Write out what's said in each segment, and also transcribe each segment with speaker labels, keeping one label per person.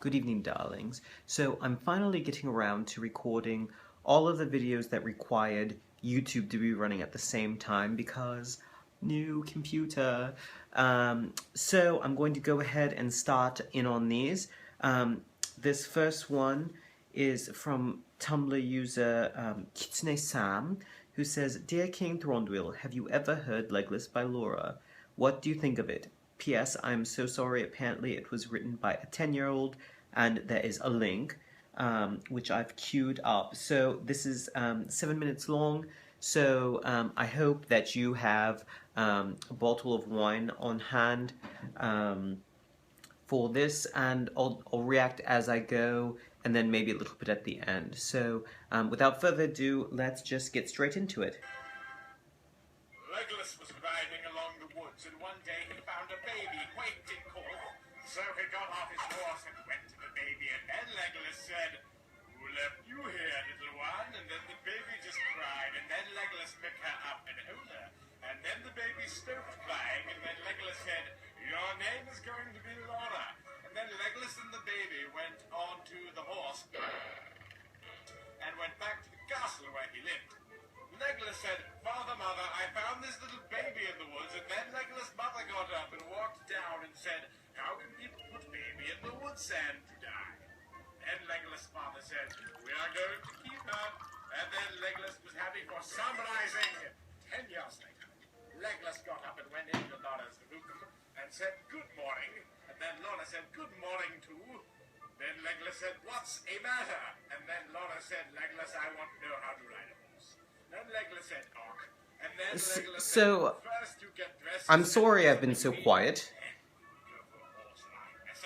Speaker 1: Good evening, darlings. So I'm finally getting around to recording all of the videos that required YouTube to be running at the same time because new computer. So I'm going to go ahead and start in on these. This first one is from Tumblr user Kitsune-Sam, who says, "Dear King Thronduil, have you ever heard Legolas by Laura? What do you think of it? P.S. I'm so sorry, apparently it was written by a 10-year-old, and there is a link, which I've queued up." So this is 7 minutes long, so I hope that you have a bottle of wine on hand for this, and I'll react as I go, and then maybe a little bit at the end. So without further ado, let's just get straight into it.
Speaker 2: Legolas was riding along the woods, and one day he found a baby quaked in cold. So he got off his horse and went to the baby, and then Legolas said, "Who left you here, little one?" And then the baby just cried, and then Legolas picked her up and held her. And then the baby stopped crying, and then Legolas said, "Your name is going to be Laura." And then Legolas and the baby went on to the horse and went back to the castle where he lived. Legolas said, "Father, mother, I found this little baby in the woods." And then Legolas' mother got up and walked down and said, "How can people put baby in the wood sand to die?" Then Legolas' father said, "We are going to keep her." And then Legolas was happy for some rising. 10 years later, Legolas got up and went into Laura's room and said, "Good morning." And then Laura said, "Good morning too." Then Legolas said, "What's a matter?" And then Laura said, "Legolas, I want to know how to ride a horse." Then Legolas said, "Och." And then Legolas
Speaker 1: So,
Speaker 2: said, "First you get dressed."
Speaker 1: I'm sorry I've been so quiet.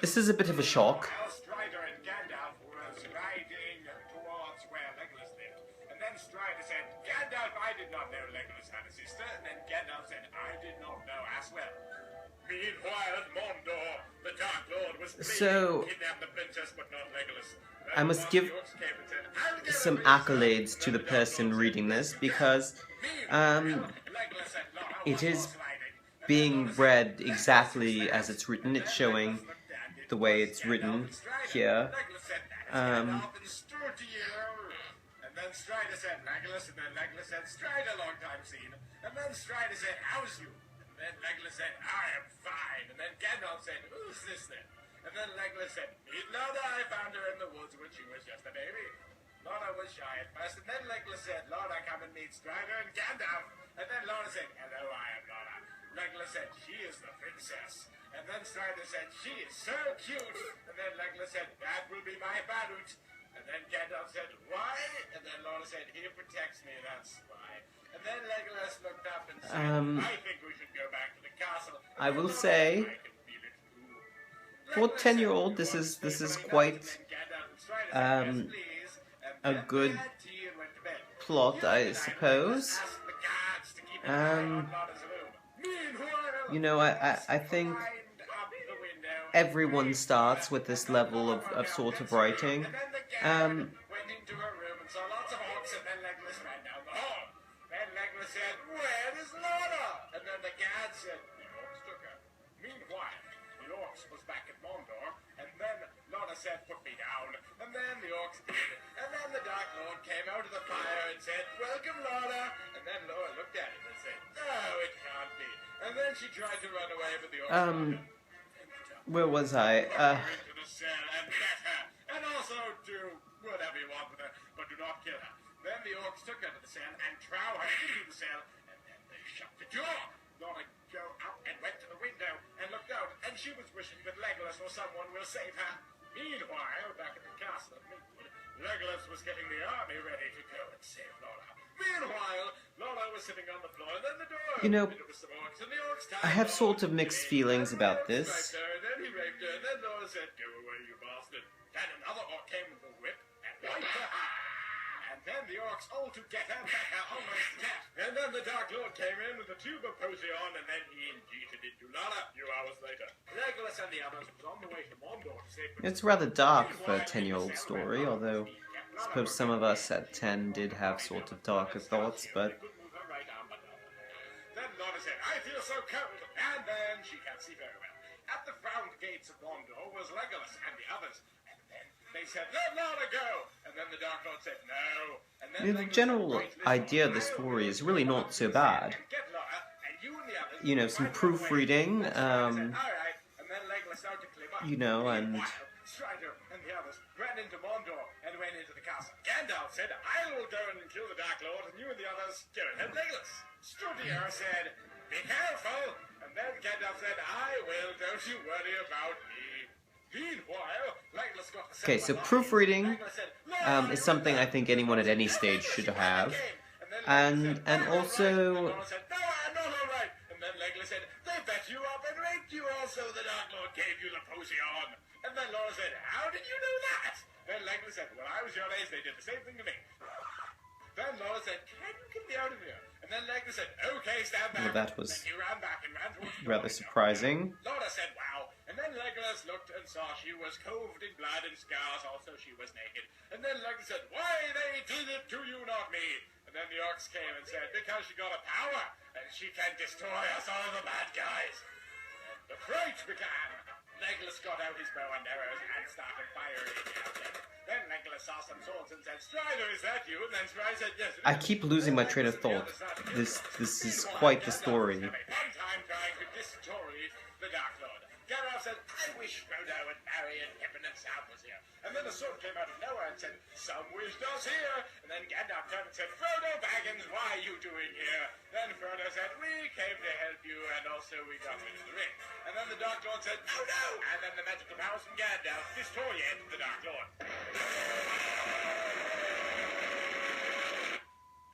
Speaker 1: This is a bit of a shock.
Speaker 2: Strider and Gandalf was riding towards where Legolas lived. And then Strider said, "Gandalf, I did not know Legolas had a sister." And then Gandalf said, "I did not know as well." Meanwhile, at Mordor, the Dark Lord was
Speaker 1: So,
Speaker 2: to kidnap the princess, but not Legolas.
Speaker 1: I must give some accolades to the person reading this, because it is being read exactly as it's written. It's showing the way it's written here.
Speaker 2: And then Strider said, "Legolas," and then Legolas said, "Strider, long time seen." And then Strider said, "How's you?" And then Legolas said, "I am fine." And then Gandalf said, "Who's this then?" And then Legolas said, "Meet Laura, I found her in the woods when she was just a baby." Laura was shy at first, and then Legolas said, "Laura, come and meet Strider and Gandalf." And then Laura said, "Hello, I am Laura." Legolas said, "She is the princess." And then Strider said, "She is so cute." And then Legolas said, "That will be my Barut." And then Gandalf said, "Why?" And then Laura said, "He protects me, that's why." And then Legolas looked up and said, "I think we should go back to the castle."
Speaker 1: I will say, for a 10-year-old, this is quite a good plot, I suppose. You know, I think everyone starts with this level of sort of writing.
Speaker 2: Went into her room and saw lots of orcs, and then Legolas ran down the hall. Then Legolas said, "Where is Laura?" And then the guard said, "The orcs took her." Meanwhile, the orcs was back at Mordor, and then Laura said, "Put me down." And then the orcs did. And then the Dark Lord came out of the fire and said, "Welcome, Laura." And then Laura looked at him and said, "No, it can't be." And then she tried to run away, but the orcs
Speaker 1: where was I?
Speaker 2: into the cell and get her, and also do whatever you want with her, but do not kill her. Then the orcs took her to the cell and threw her into the cell, and then they shut the door. Laura go up and went to the window and looked out, and she was wishing that Legolas or someone will save her. Meanwhile, back at the castle of Midwood, Legolas was getting the army ready to go and save Laura. Meanwhile, Laura was sitting on the floor, and then the door
Speaker 1: You know,
Speaker 2: opened, and it was some orcs, and the orcs
Speaker 1: I have sort of mixed feelings about this.
Speaker 2: Then he raped her, and then Laura said, "Go away, you bastard." Then another orc came with a whip and wiped her. And then the orcs all to get her back her almost to death. And then the Dark Lord came in with a tube of potion, and then he injected it to Laura a few hours later. Legolas and the others was on the way to Mordor to save
Speaker 1: It's rather dark for a 10-year-old story, although I suppose some of us at 10 did have sort of darker thoughts, but
Speaker 2: Then Laura said, "I feel so cold," and then she can't see very well. At the frowned gates of Mordor was Legolas and the others, he said, let Lana go. And then the Dark Lord said, no. And then
Speaker 1: The general idea of the story is really not so bad.
Speaker 2: Get Lana, and you and the others,
Speaker 1: You know, some proofreading,
Speaker 2: all right. And then Legolas out to climb up.
Speaker 1: you know, and
Speaker 2: Meanwhile, Strider and the others ran into Mordor and went into the castle. Gandalf said, I will go and kill the Dark Lord, and you and the others go and help Legolas. Strudier said, be careful. And then Gandalf said, I will, don't you worry about me. Meanwhile, Legolas got the
Speaker 1: okay, so proofreading is something I think anyone at any stage should have, and also
Speaker 2: Lord said, no, I'm not all right. And then Legolas said, they bet you up and raped you also. The Dark Lord gave you the potion. And then Laura said, how did you know that? Then Legolas said, when I was your age, they did the same thing to me. Then Laura said, can you get me out of here? And then Legolas said, okay, stand back.
Speaker 1: well, that was
Speaker 2: Then he ran back and ran towards the
Speaker 1: rather
Speaker 2: door.
Speaker 1: surprising.
Speaker 2: Laura said, wow. And then Legolas looked and saw she was coved in blood and scars. Also, she was naked. And then Legolas said, why they did it to you, not me? And then the orcs came and said, because she got a power, and she can destroy us all the bad guys. And the fight began. Legolas got out his bow and arrows and started firing at them. Then Legolas saw some swords and said, Strider, is that you? And then Strider said, yes.
Speaker 1: I keep losing my train of thought. This is quite the story.
Speaker 2: One time trying to destroy the Dark Lord. Gandalf said, I wish Frodo and Merry and Pippin and Sam was here. And then the sword came out of nowhere and said, some wished us here. And then Gandalf turned and said, Frodo Baggins, why are you doing here? Then Frodo said, we came to help you, and also we got rid of the ring. And then the Dark Lord said, oh no! And then the magical powers from Gandalf destroyed the Dark Lord.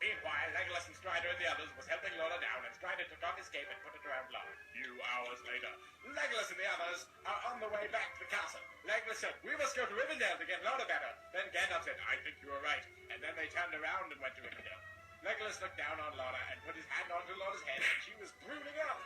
Speaker 2: Meanwhile, Legolas and Strider and the others was helping Lorna down, and Strider took off his cape and put it around Lorna. Few hours later, Legolas and the others are on the way back to the castle. Legolas said, we must go to Rivendell to get Lorna better. Then Gandalf said, I think you are right. And then they turned around and went to Rivendell. Legolas looked down on Lorna and put his hand onto Lorna's head, and she was brooding up.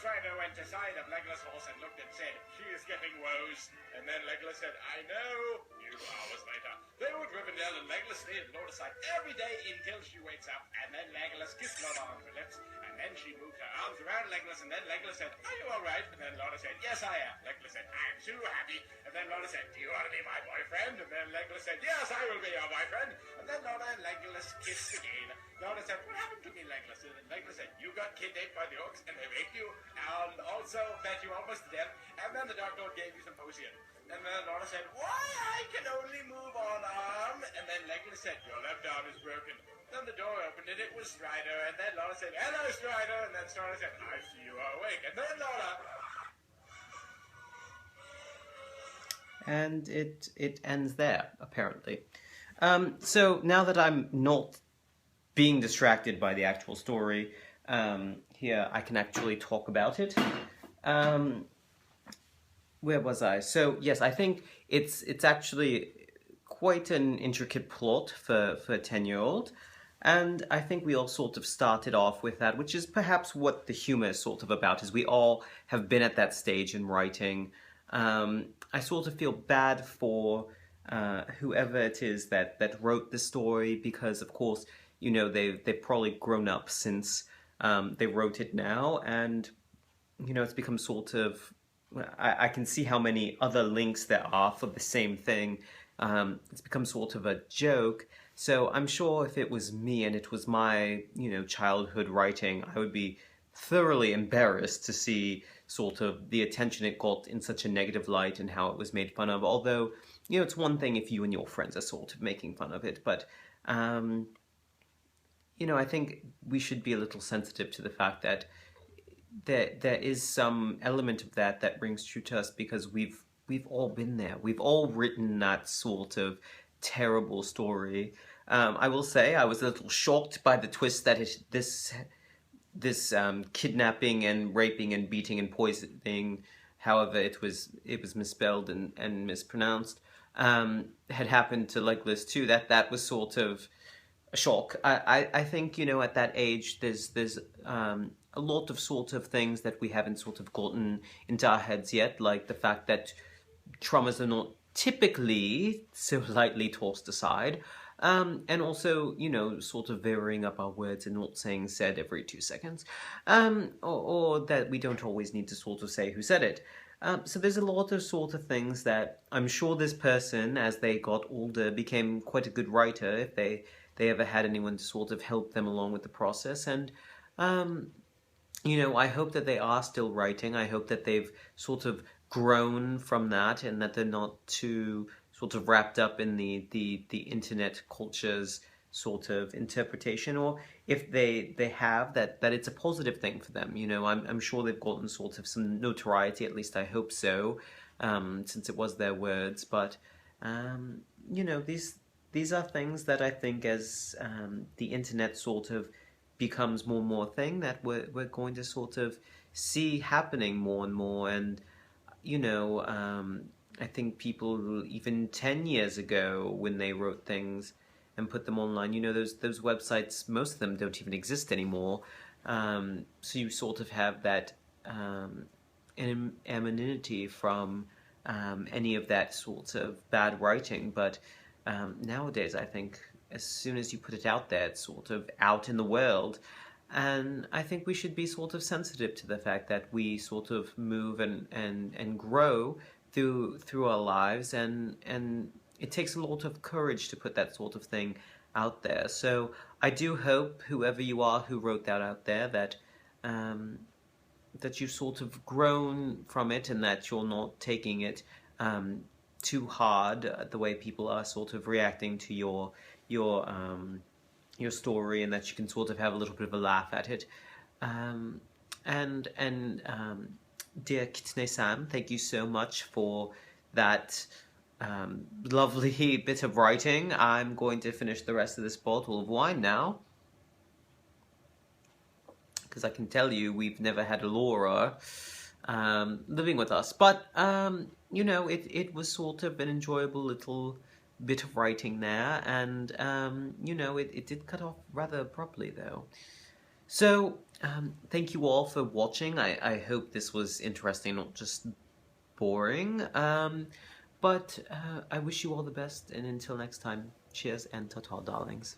Speaker 2: Strider went aside of Legolas' horse and looked and said, she is getting woes. And then Legolas said, I know. Few hours later, they were at Rivendell, and Legolas stayed at Lorna's side every day until she wakes up. And then Legolas kissed Lorna on her lips, and then she moved her arms around Legolas, and then Legolas said, are you all right? And then Lorna said, yes, I am. Legolas said, I'm so happy. And then Lorna said, do you want to be my boyfriend? And then Legolas said, yes, I will be your boyfriend. And then Lorna and Legolas kissed again. Lorna said, what happened to me, Legolas? And then Legolas said, you got kidnapped by the orcs, and they raped you, and also that you almost dead. And then the Dark Lord gave you some potion. And then Lorna said, why, I can only move on arm. And then Legolas said, your left arm is broken. Then the door opened, and it was Strider. And then Lorna said, hello, Strider. And then Strider said, I see you are awake. And then Lorna...
Speaker 1: And it ends there, apparently. So now that I'm not being distracted by the actual story, here I can actually talk about it. Where was I? So yes, I think it's actually quite an intricate plot for a 10-year-old, and I think we all sort of started off with that, which is perhaps what the humor is sort of about, is we all have been at that stage in writing. I sort of feel bad for whoever it is that wrote the story, because of course, you know, they've probably grown up since they wrote it now, and you know, it's become sort of, I can see how many other links there are for the same thing. It's become sort of a joke. So I'm sure if it was me and it was my, you know, childhood writing, I would be thoroughly embarrassed to see sort of the attention it got in such a negative light and how it was made fun of. Although, you know, it's one thing if you and your friends are sort of making fun of it, but you know, I think we should be a little sensitive to the fact that there is some element of that rings true to us, because we've all been there. We've all written that sort of terrible story. I will say I was a little shocked by the twist that this kidnapping and raping and beating and poisoning, however it was misspelled and mispronounced, had happened to Legolas too. That was sort of a shock. I think, you know, at that age there's a lot of sort of things that we haven't sort of gotten into our heads yet, like the fact that traumas are not typically so lightly tossed aside, and also, you know, sort of varying up our words and not saying said every 2 seconds, or that we don't always need to sort of say who said it. So there's a lot of sort of things that I'm sure this person, as they got older, became quite a good writer if they ever had anyone to sort of help them along with the process. And um, I hope that they are still writing. I hope that they've sort of grown from that and that they're not too sort of wrapped up in the internet culture's sort of interpretation, or if they have that it's a positive thing for them. I'm sure they've gotten sort of some notoriety, at least I hope so, since it was their words. But um, these are things that I think, as the internet sort of becomes more and more a thing, that we're going to sort of see happening more and more. And I think people even 10 years ago, when they wrote things and put them online, those websites, most of them don't even exist anymore. So you sort of have that anonymity from any of that sort of bad writing. But nowadays, I think as soon as you put it out there, it's sort of out in the world. And I think we should be sort of sensitive to the fact that we sort of move and grow through our lives, and it takes a lot of courage to put that sort of thing out there. So I do hope, whoever you are who wrote that out there, um, that you've sort of grown from it, and that you're not taking it too hard, the way people are sort of reacting to your story, and that you can sort of have a little bit of a laugh at it. Um, and dear Kitsune-Sam, thank you so much for that lovely bit of writing. I'm going to finish the rest of this bottle of wine now, because I can tell you we've never had a Laura living with us. But, it was sort of an enjoyable little bit of writing there, and, it did cut off rather abruptly, though. So, thank you all for watching. I hope this was interesting, not just boring. But I wish you all the best, and until next time, cheers and ta-ta, darlings.